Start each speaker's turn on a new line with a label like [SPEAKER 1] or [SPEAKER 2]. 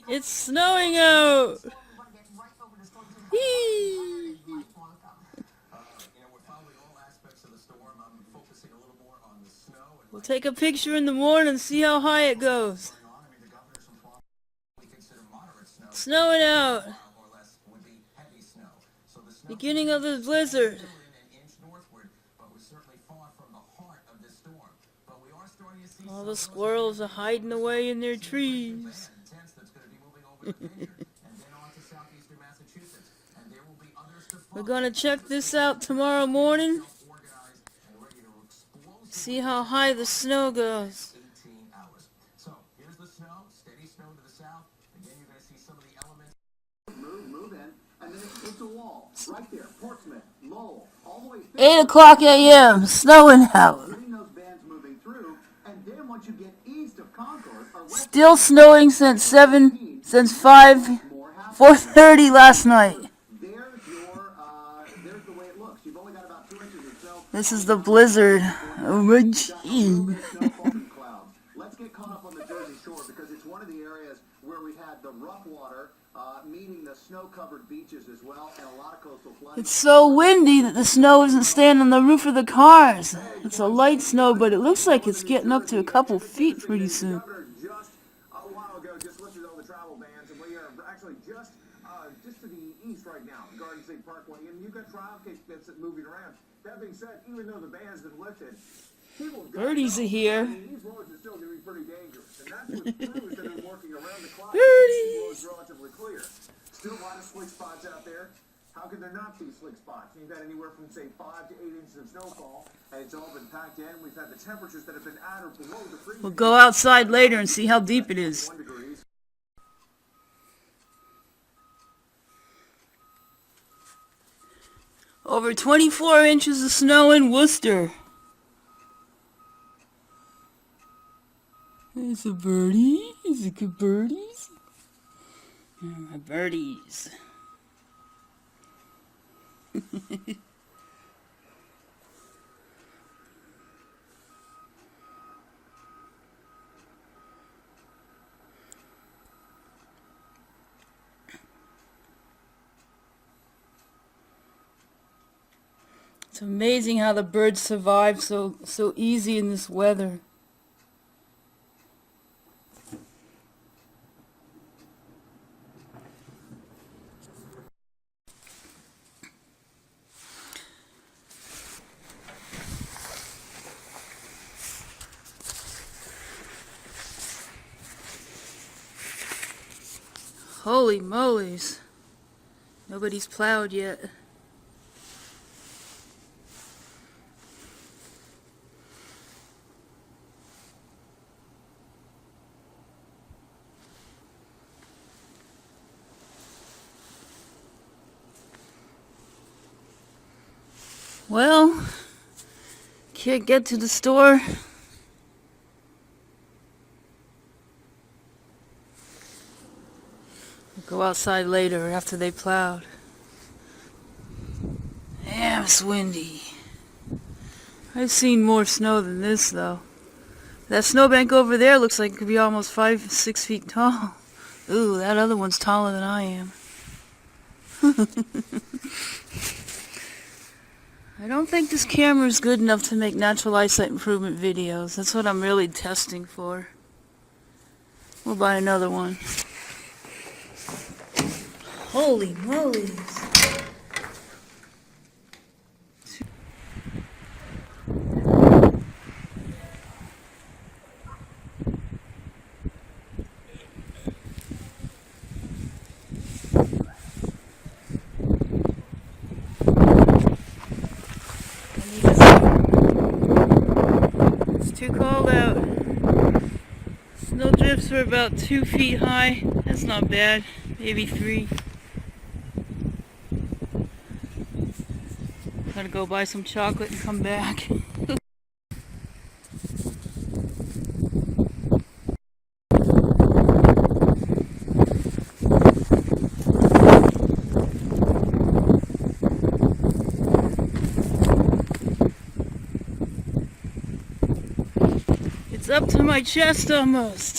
[SPEAKER 1] It's snowing out! Eee. We'll take a picture in the morning and see how high it goes. Snowing out. Beginning of the blizzard. All the squirrels are hiding away in their trees. We're gonna check this out tomorrow morning. See how high the snow goes.
[SPEAKER 2] Move in, and then it's a wall right there. Portsmouth, Lowell, all the way.
[SPEAKER 1] 8 o'clock a.m. Snowing out.
[SPEAKER 2] Getting those bands moving through, and then once you get east of Concord, or west,
[SPEAKER 1] Still snowing since 4:30 last night.
[SPEAKER 2] there's the way it looks. You've only got about 2 inches of snow.
[SPEAKER 1] This is the blizzard. Regime.
[SPEAKER 2] Let's get caught up on the Jersey Shore because it's one of the areas where we've had the rough water, meaning the snow-covered beaches as well, and a lot of coastal flooding.
[SPEAKER 1] It's so windy that the snow isn't staying on the roof of the cars. It's a light snow, but it looks like it's getting up to a couple feet pretty soon.
[SPEAKER 2] Just a while ago, just listed all the travel bans, and we are actually just to the east right now, Garden State Parkway, and you've got trial case bits moving around. That being said, even though the ban's been lifted,
[SPEAKER 1] Birdies are here.
[SPEAKER 2] these roads are still going to be pretty dangerous, and that's with crews that are working around the clock.
[SPEAKER 1] Birdies!
[SPEAKER 2] The road's relatively clear. Still a lot of slick spots out there. How could there not be slick spots? You've got anywhere from, say, 5 to 8 inches of snowfall, and it's all been packed in. We've had the temperatures that have been at or below the freezing.
[SPEAKER 1] We'll go outside later and see how deep it is.
[SPEAKER 2] 1 degrees.
[SPEAKER 1] Over 24 inches of snow in Worcester. There's a birdie. Is it good birdies? My birdies. It's amazing how the birds survive so easy in this weather. Holy moly's. Nobody's plowed yet. Well, can't get to the store. Go outside later after they plowed. Damn, it's windy. I've seen more snow than this, though. That snowbank over there looks like it could be almost 5-6 feet tall. Ooh, that other one's taller than I am. I don't think this camera is good enough to make natural eyesight improvement videos. That's what I'm really testing for. We'll buy another one. Holy moly. It's too cold out. Snow drifts are about 2 feet high. That's not bad. Maybe 3. Gotta go buy some chocolate and come back. It's up to my chest almost.